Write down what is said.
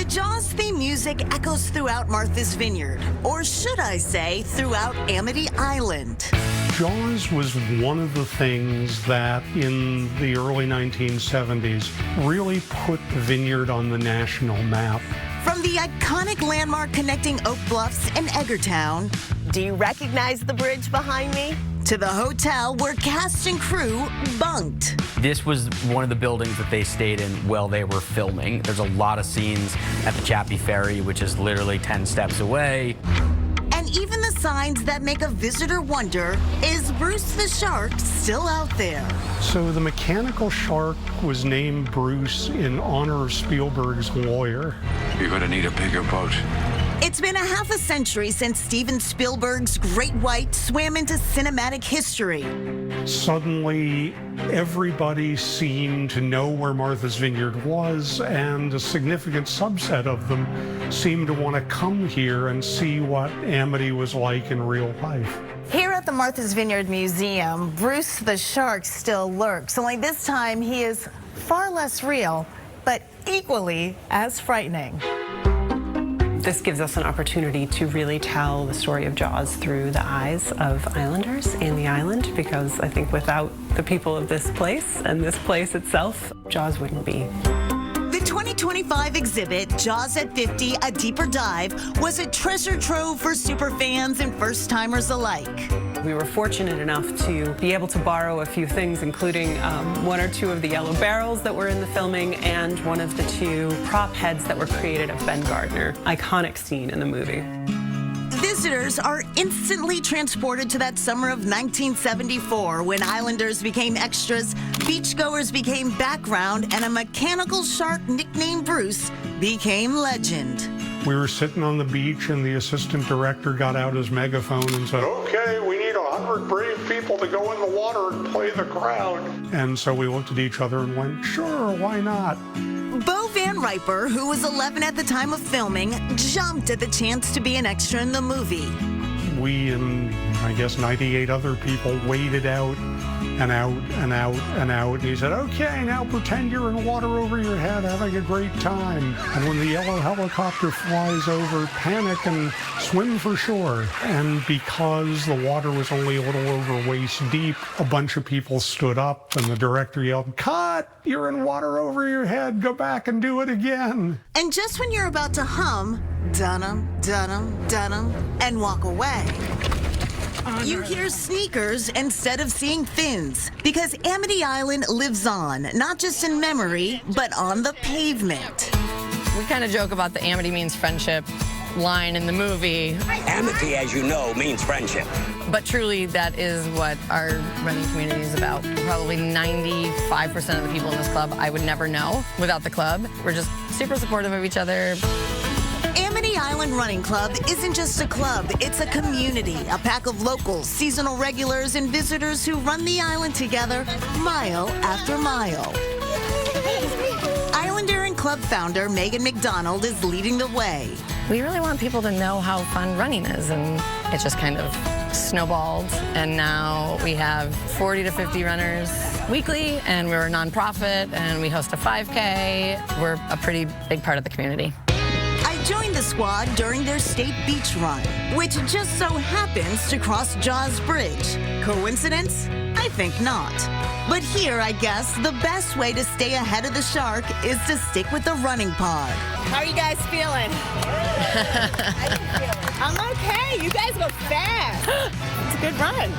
Jaws theme music echoes throughout Martha's Vineyard, or should I say, throughout Amity Island. Jaws was one of the things that in the early 1970s really put the Vineyard on the national map. From the iconic landmark connecting Oak Bluffs and Eggertown, do you recognize the bridge behind me? To the hotel where cast and crew bunked. This was one of the buildings that they stayed in while they were filming. There's a lot of scenes at the Chappie Ferry, which is literally 10 steps away. And even the signs that make a visitor wonder, is Bruce the Shark still out there? So the mechanical shark was named Bruce in honor of Spielberg's lawyer. You're gonna need a bigger boat. It's been a half a century since Steven Spielberg's Great White swam into cinematic history. Suddenly, everybody seemed to know where Martha's Vineyard was, and a significant subset of them seemed to want to come here and see what Amity was like in real life. Here at the Martha's Vineyard Museum, Bruce the Shark still lurks, only this time he is far less real, but equally as frightening. This gives us an opportunity to really tell the story of Jaws through the eyes of islanders and the island, because I think without the people of this place and this place itself, Jaws wouldn't be. The 2025 exhibit, Jaws at 50, A Deeper Dive, was a treasure trove for superfans and first-timers alike. We were fortunate enough to be able to borrow a few things, including one or two of the yellow barrels that were in the filming and one of the two prop heads that were created of Ben Gardner. Iconic scene in the movie. Visitors are instantly transported to that summer of 1974 when islanders became extras, beachgoers became background, and a mechanical shark nicknamed Bruce became legend. We were sitting on the beach and the assistant director got out his megaphone and said, "Okay, we need 100 brave people to go in the water and play the crowd." And so we looked at each other and went, sure, why not? Bo Van Riper, who was 11 at the time of filming, jumped at the chance to be an extra in the movie. We and I guess 98 other people waded out and out and out and out. And he said, "Okay, now pretend you're in water over your head having a great time. And when the yellow helicopter flies over, panic and swim for shore." And because the water was only a little over waist deep, a bunch of people stood up and the director yelled, "Cut! You're in water over your head. Go back and do it again." And just when you're about to hum, dun-dum, dun-dum, dun-dum, and walk away, you hear sneakers instead of seeing fins, because Amity Island lives on, not just in memory, but on the pavement. We kind of joke about the Amity means friendship line in the movie. Amity, as you know, means friendship. But truly, that is what our running community is about. Probably 95% of the people in this club I would never know without the club. We're just super supportive of each other. Amity Island Running Club isn't just a club, it's a community, a pack of locals, seasonal regulars, and visitors who run the island together mile after mile. Islander and club founder Megan McDonald is leading the way. We really want people to know how fun running is, and it just kind of snowballed, and now we have 40 to 50 runners weekly, and we're a nonprofit, and we host a 5K. We're a pretty big part of the community. I joined the squad during their state beach run, which just so happens to cross Jaws Bridge. Coincidence? I think not. But here, I guess, the best way to stay ahead of the shark is to stick with the running pod. How are you guys feeling? I'm okay. You guys go fast. It's a good run.